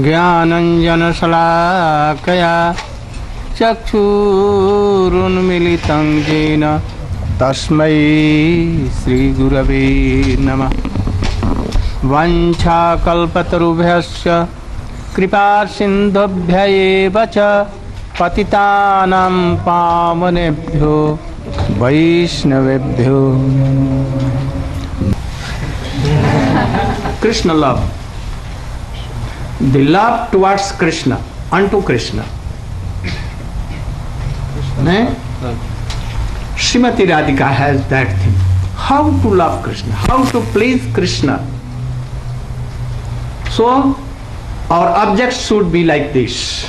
ज्ञानञ्जनशलाकया चक्षुरुन्मिलितं येन तस्मै श्रीगुरवे नमः। वाञ्छाकल्पतरुभ्यश्च कृपासिन्धुभ्य एव च पतितानां पावनेभ्यो वैष्णवेभ्यो। Krishna love, the love towards Krishna, unto Krishna. Srimati Radhika has that thing. How to love Krishna, how to please Krishna. So our objects should be like this.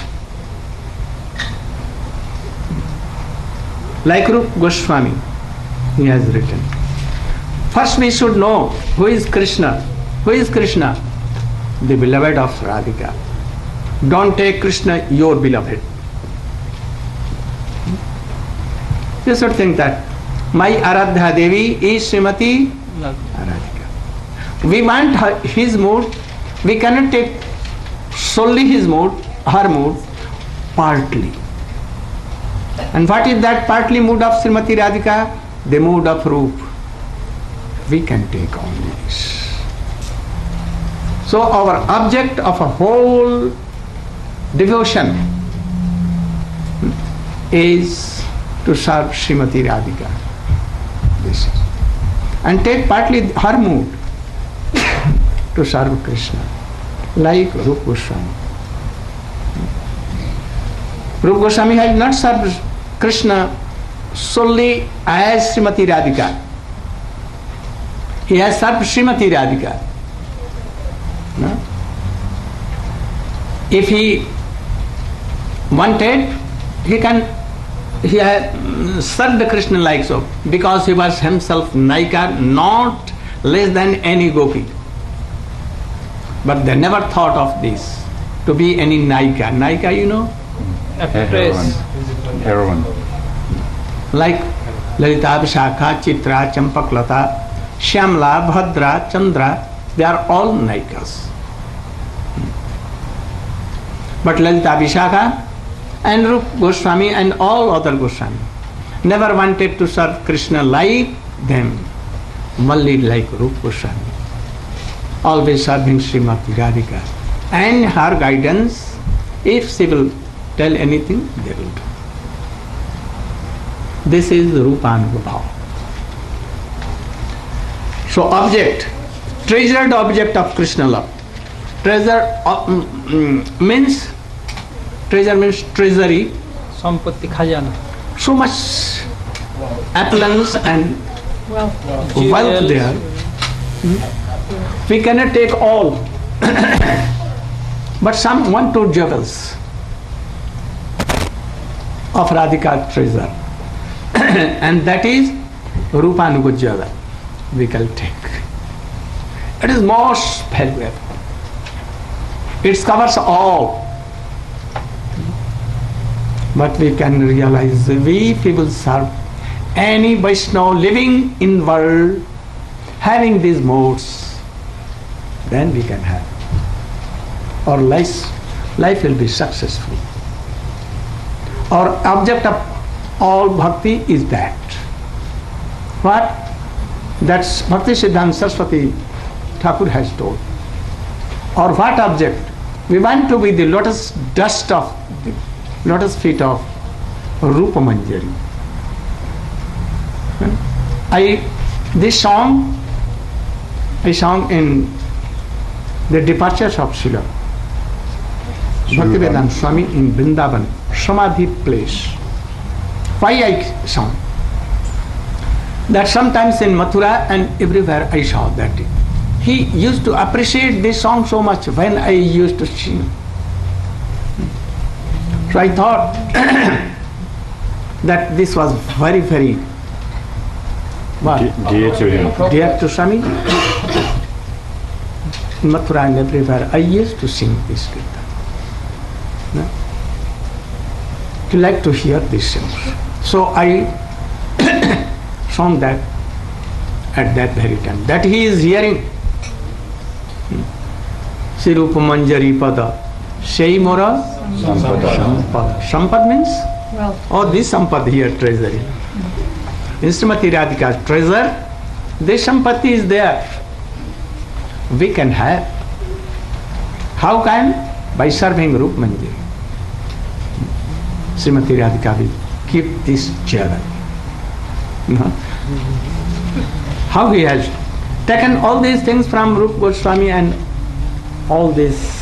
Like Rupa Goswami, he has written. First we should know who is Krishna. Who is Krishna? The beloved of Radhika. Don't take Krishna your beloved. You should think that my Aradhya Devi is Srimati Radhika. We want his mood. We cannot take solely his mood, her mood, partly. And what is that partly mood of Srimati Radhika? The mood of Rup. We can take only this. So our object of a whole devotion is to serve Srimati Radhika. This is. And take partly her mood to serve Krishna, like Rupa Goswami. Rupa Goswami has not served Krishna solely as Srimati Radhika. He has served Srimati Radhika. No? If he wanted, he had served Krishna like so, because he was himself Naika, not less than any gopi. But they never thought of this, to be any Naika. Naika, you know? Heroine. Like Lalita, Vishakha, Chitra, Champaklata, Shyamla, Bhadra, Chandra, they are all Naikas. But Lalita Vishakha and Rupa Goswami and all other Goswami never wanted to serve Krishna like them, only like Rupa Goswami. Always serving Srimati Radhika. And her guidance, if she will tell anything, they will do. This is Rupanubhava. So object, treasured object of Krishna love. Treasure means treasury. Sampatti khajana. So much affluence and wealth there. We cannot take all. But some 1 2 jewels of Radhika treasure. And that is Rupanubhava. We can take. It is most valuable. It covers all. But we can realize we people serve any Vaishnava living in world having these modes, then we can have. Our life will be successful. Our object of all bhakti is that. What? That's Bhakti Siddhanta Saraswati Thakur has told. Or what object? We want to be the lotus dust of the lotus feet of Rupa Manjari. This song I sang in the departures of Srila Bhaktivedanta Swami in Vrindavan, Samadhi place. Why I sang? That sometimes in Mathura and everywhere I saw that he used to appreciate this song so much when I used to sing. So I thought that this was very, very dear to him. Dear to Swami. In Mathura and everywhere I used to sing this kirtan. No? To like to hear these songs. So I sang that at that very time. That he is hearing. Sirupa Manjari Pada Shei Mora Sampad. Sampad means? Well, Oh, this Sampad here, treasury. In Srimati Radhika's treasure, this Sampati is there. We can have. How can? By serving Rup Mandir. Srimati Radhika will keep this jewel. No? How he has taken all these things from Rup Goswami and all these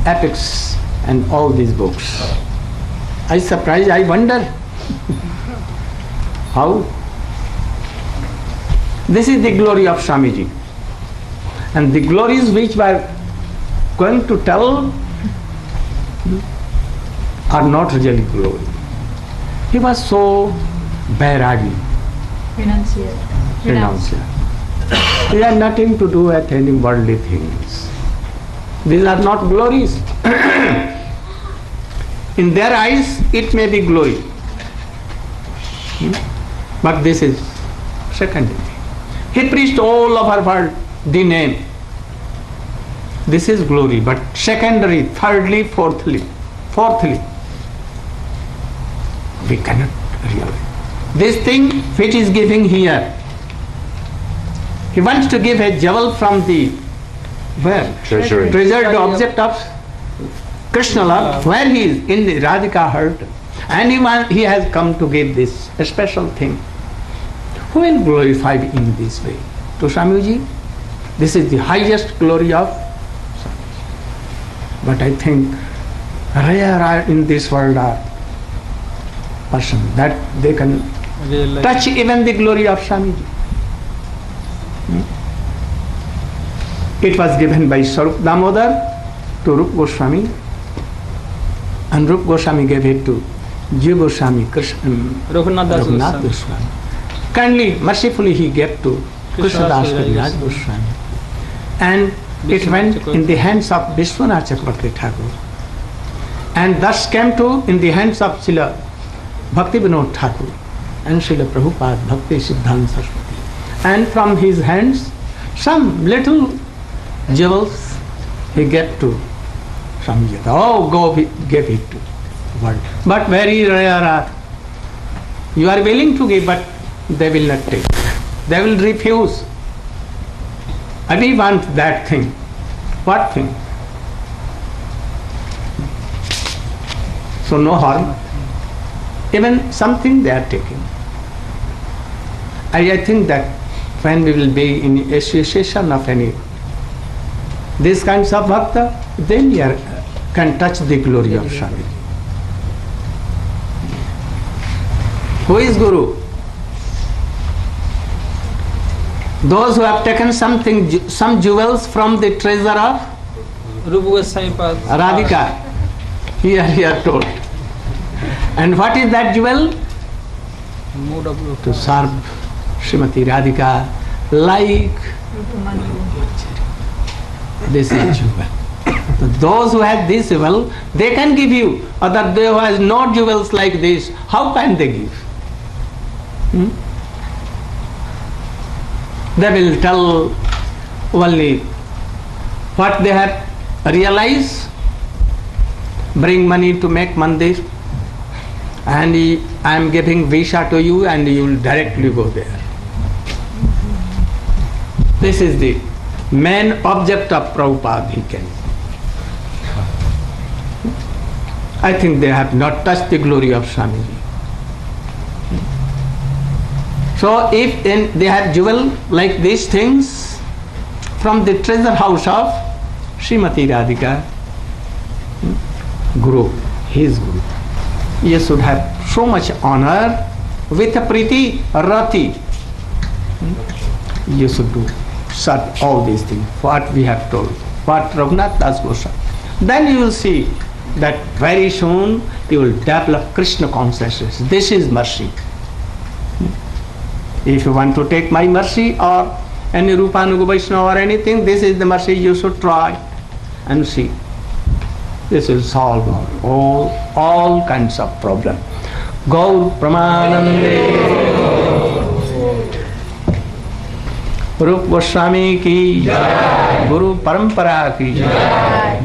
epics and all these books. I surprise, I wonder how. This is the glory of Swamiji. And the glories which we are going to tell are not really glory. He was so bairagi, renunciate. They have nothing to do with any worldly things. These are not glories. In their eyes, it may be glory. But this is secondary. He preached all over world the name. This is glory, but secondary, thirdly, fourthly. We cannot realize. This thing which is giving here, he wants to give a jewel from the where? Treasury. Treasured object of Krishna love, where he is in the Radhika heart. And he has come to give this a special thing. Who will glorify in this way? To Swamiji? This is the highest glory of Swamiji. But I think rare are in this world are person that they can Realize. touch even the glory of Swamiji. It was given by Sarup Damodar to Rup Goswami, and Rup Goswami gave it to Jiva Goswami, Raghunath Das Raghunath Goswami. Goswami. Kindly, mercifully he gave to Krishna Das Kaviraj Goswami. And it went in the hands of Vishwanath Chakravarti Thakur. And thus came to in the hands of Srila Bhakti Vinod Thakur and Srila Prabhupada Bhakti Siddhanta Saraswati. And from his hands, some little jewels he gave to Swamiji. Oh, go give it to world. But very rare are. You are willing to give, but they will not take. They will refuse. And we want that thing. What thing? So no harm. Even something they are taking. I think that when we will be in association of any these kinds of bhakta, then we can touch the glory of Swamiji. Who is Guru? Those who have taken some jewels from the treasure of Rupa Goswami Pad. Radhika. Here told. And what is that jewel? Mood of Rupa. To serve Srimati Radhika like this is jewel. So those who have this jewel, they can give you. Other they who has no jewels like this, how can they give? They will tell only what they have realized, bring money to make mandir, and I am giving visa to you and you will directly go there. This is the main object of Prabhupada, he can. I think they have not touched the glory of Swamiji. So if they have jewel like these things from the treasure house of Srimati Radhika, Guru, his Guru, you should have so much honor with a Priti Rati. You should do serve all these things, what we have told, what Raghunath Das Goswami. Then you will see that very soon you will develop Krishna consciousness. This is mercy. If you want to take my mercy or any Rupanuga Vaishnava or anything, this is the mercy you should try and see. This will solve all kinds of problems. Gaur Pramanande. Rup Goswami ki Jai. Guru Parampara ki Jai.